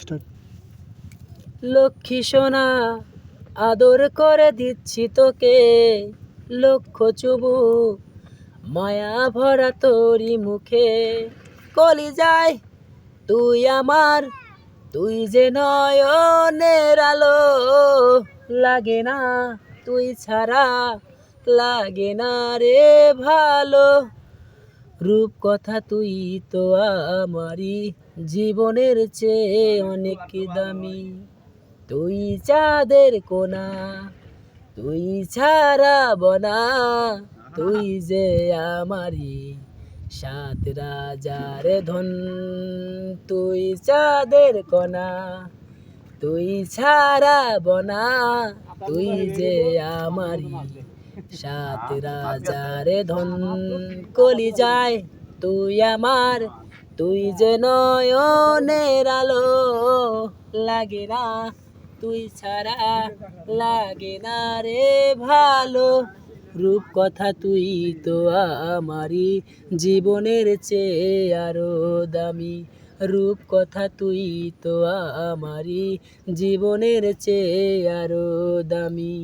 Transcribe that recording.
Start. Lakshmi সোনা আদর করে দিচ্ছি তোকে, লক্ষ চুমু মায়া ভরা তোরি মুখে। কলিজায় তুই আমার, তুই যে নয়নের আলো, লাগে না তুই ছাড়া, লাগে না রে ভালো। রূপ কথা তুই তো আমারই জীবনের চেয়ে অনেক দামি। তুই চাঁদের কোনা, তুই ছাড়া বনা, তুই যে আমারই সাত রাজার ধন। তুই চাঁদের কোনা, তুই ছাড়া বনা, তুই যে আমারই সাত রাজার ধন। কলিজায় তুই আমার, তুই যে নয়নের আলো, লাগে না তুই ছাড়া, লাগে না রে ভালো। রূপ কথা তুই তো আমারই জীবনের চেয়ে আরো দামি। রূপ কথা তুই তো আমারই জীবনের চেয়ে আরো দামি।